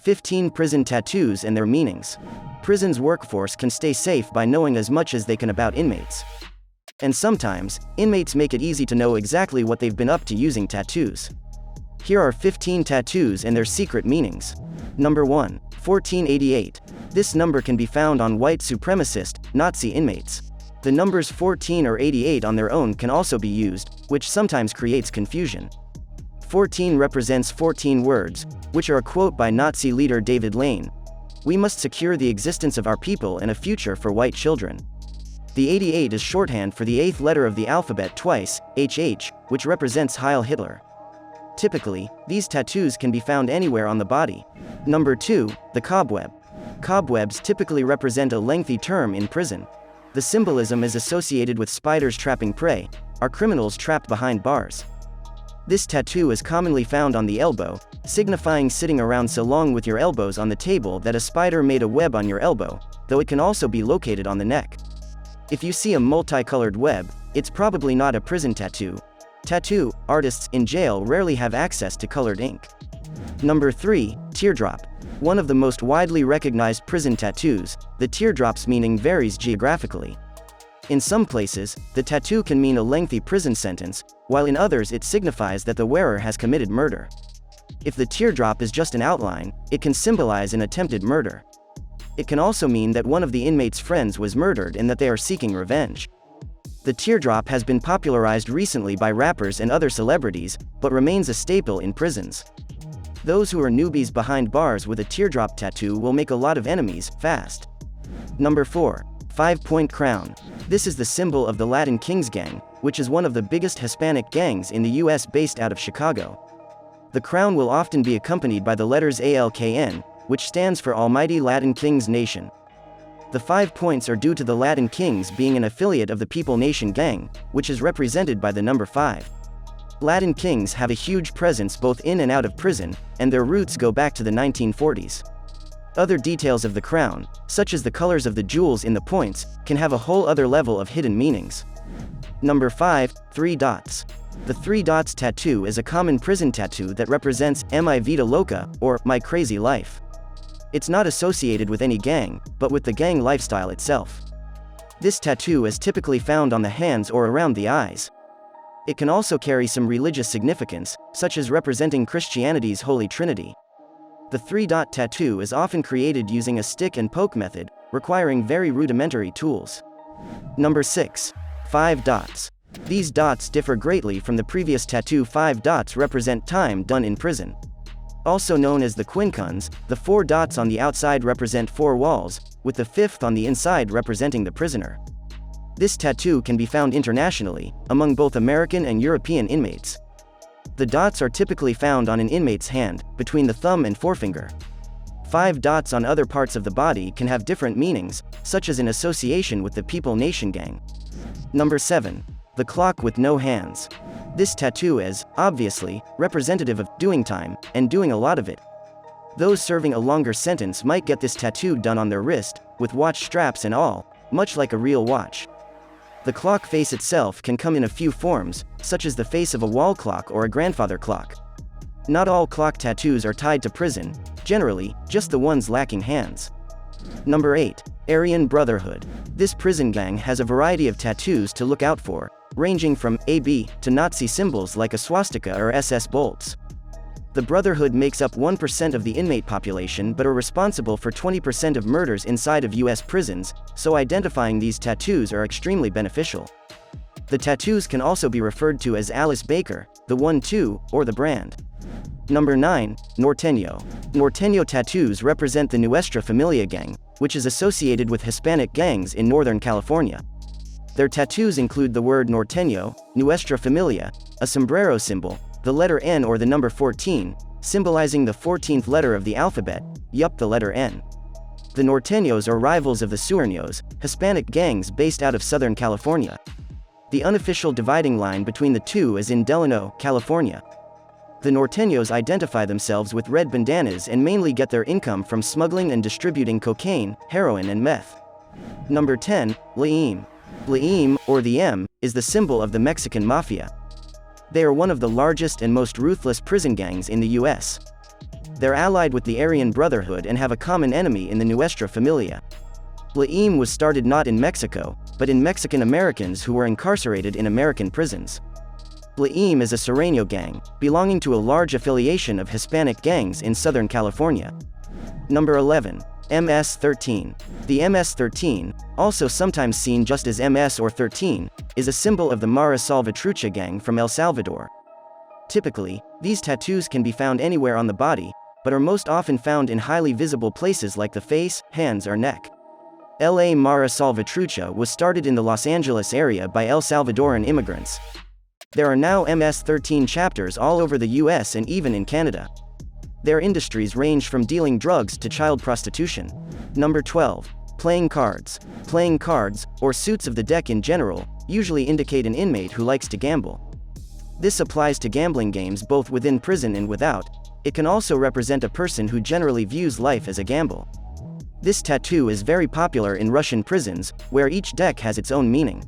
15 Prison tattoos and their meanings. Prison's workforce can stay safe by knowing as much as they can about inmates. And sometimes, inmates make it easy to know exactly what they've been up to using tattoos. Here are 15 tattoos and their secret meanings. Number 1. 1488. This number can be found on white supremacist, Nazi inmates. The numbers 14 or 88 on their own can also be used, which sometimes creates confusion. 14 represents 14 words, which are a quote by Nazi leader David Lane. We must secure the existence of our people and a future for white children. The 88 is shorthand for the 8th letter of the alphabet twice, HH, which represents Heil Hitler. Typically, these tattoos can be found anywhere on the body. Number 2, the cobweb. Cobwebs typically represent a lengthy term in prison. The symbolism is associated with spiders trapping prey, or criminals trapped behind bars. This tattoo is commonly found on the elbow, signifying sitting around so long with your elbows on the table that a spider made a web on your elbow, though it can also be located on the neck. If you see a multicolored web, it's probably not a prison tattoo. Tattoo artists in jail rarely have access to colored ink. Number 3, teardrop. One of the most widely recognized prison tattoos, the teardrop's meaning varies geographically. In some places, the tattoo can mean a lengthy prison sentence, while in others it signifies that the wearer has committed murder. If the teardrop is just an outline, it can symbolize an attempted murder. It can also mean that one of the inmate's friends was murdered and that they are seeking revenge. The teardrop has been popularized recently by rappers and other celebrities, but remains a staple in prisons. Those who are newbies behind bars with a teardrop tattoo will make a lot of enemies, fast. Number 4. 5-point crown. This is the symbol of the Latin Kings Gang, which is one of the biggest Hispanic gangs in the US based out of Chicago. The crown will often be accompanied by the letters ALKN, which stands for Almighty Latin Kings Nation. The 5 points are due to the Latin Kings being an affiliate of the People Nation Gang, which is represented by the number 5. Latin Kings have a huge presence both in and out of prison, and their roots go back to the 1940s. Other details of the crown, such as the colors of the jewels in the points, can have a whole other level of hidden meanings. Number 5, 3 dots. The 3 dots tattoo is a common prison tattoo that represents Mi Vida Loca, or My Crazy Life. It's not associated with any gang, but with the gang lifestyle itself. This tattoo is typically found on the hands or around the eyes. It can also carry some religious significance, such as representing Christianity's Holy Trinity. The 3-dot tattoo is often created using a stick and poke method, requiring very rudimentary tools. Number 6. 5 dots. These dots differ greatly from the previous tattoo. 5 dots represent time done in prison. Also known as the quincunx, the 4 dots on the outside represent 4 walls, with the 5th on the inside representing the prisoner. This tattoo can be found internationally, among both American and European inmates. The dots are typically found on an inmate's hand, between the thumb and forefinger. 5 dots on other parts of the body can have different meanings, such as in association with the People Nation Gang. Number 7. The clock with no hands. This tattoo is, obviously, representative of doing time, and doing a lot of it. Those serving a longer sentence might get this tattoo done on their wrist, with watch straps and all, much like a real watch. The clock face itself can come in a few forms, such as the face of a wall clock or a grandfather clock. Not all clock tattoos are tied to prison, generally, just the ones lacking hands. Number 8. Aryan Brotherhood. This prison gang has a variety of tattoos to look out for, ranging from A.C.A.B. to Nazi symbols like a swastika or SS bolts. The Brotherhood makes up 1% of the inmate population but are responsible for 20% of murders inside of US prisons, so identifying these tattoos are extremely beneficial. The tattoos can also be referred to as Alice Baker, the 1-2, or the brand. Number 9. Norteño. Norteño tattoos represent the Nuestra Familia gang, which is associated with Hispanic gangs in Northern California. Their tattoos include the word norteño, Nuestra Familia, a sombrero symbol, the letter N or the number 14, symbolizing the 14th letter of the alphabet, the letter N. The Norteños are rivals of the Sureños, Hispanic gangs based out of Southern California. The unofficial dividing line between the two is in Delano, California. The Norteños identify themselves with red bandanas and mainly get their income from smuggling and distributing cocaine, heroin and meth. Number 10. La.E.M. La.E.M., or the M, is the symbol of the Mexican Mafia. They are one of the largest and most ruthless prison gangs in the US. They're allied with the Aryan Brotherhood and have a common enemy in the Nuestra Familia. EWMN was started not in Mexico, but in Mexican Americans who were incarcerated in American prisons. EWMN is a Serrano gang, belonging to a large affiliation of Hispanic gangs in Southern California. Number 11. MS-13. The MS-13, also sometimes seen just as MS or 13, is a symbol of the Mara Salvatrucha gang from El Salvador. Typically, these tattoos can be found anywhere on the body, but are most often found in highly visible places like the face, hands or neck. La Mara Salvatrucha was started in the Los Angeles area by El Salvadoran immigrants. There are now MS-13 chapters all over the US and even in Canada. Their industries range from dealing drugs to child prostitution. Number 12. Playing cards. Playing cards, or suits of the deck in general, usually indicate an inmate who likes to gamble. This applies to gambling games both within prison and without. It can also represent a person who generally views life as a gamble. This tattoo is very popular in Russian prisons, where each deck has its own meaning.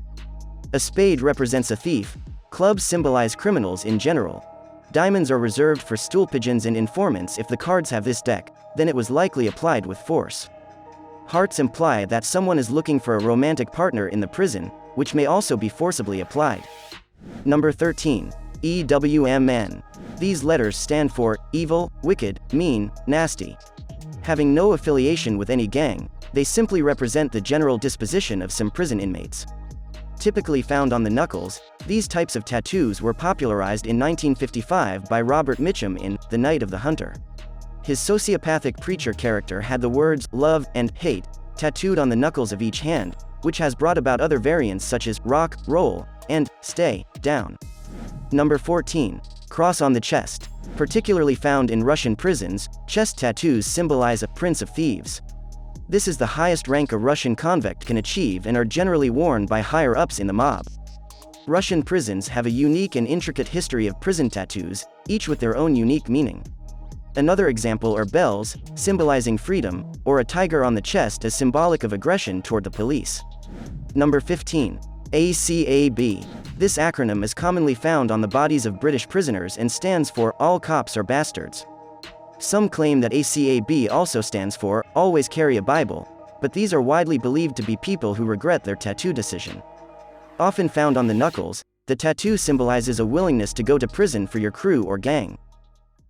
A spade represents a thief. Clubs symbolize criminals in general. Diamonds are reserved for stool pigeons and informants. If the cards have this deck, then it was likely applied with force. Hearts imply that someone is looking for a romantic partner in the prison, which may also be forcibly applied. Number 13. EWMN. These letters stand for evil, wicked, mean, nasty. Having no affiliation with any gang, they simply represent the general disposition of some prison inmates. Typically found on the knuckles, these types of tattoos were popularized in 1955 by Robert Mitchum in The Night of the Hunter. His sociopathic preacher character had the words love and hate tattooed on the knuckles of each hand, which has brought about other variants such as rock, roll, and stay down. Number 14. Cross on the chest. Particularly found in Russian prisons, chest tattoos symbolize a prince of thieves. This is the highest rank a Russian convict can achieve and are generally worn by higher-ups in the mob. Russian prisons have a unique and intricate history of prison tattoos, each with their own unique meaning. Another example are bells, symbolizing freedom, or a tiger on the chest as symbolic of aggression toward the police. Number 15. A.C.A.B. This acronym is commonly found on the bodies of British prisoners and stands for All Cops Are Bastards. Some claim that A.C.A.B. also stands for Always Carry a Bible, but these are widely believed to be people who regret their tattoo decision. Often found on the knuckles, the tattoo symbolizes a willingness to go to prison for your crew or gang.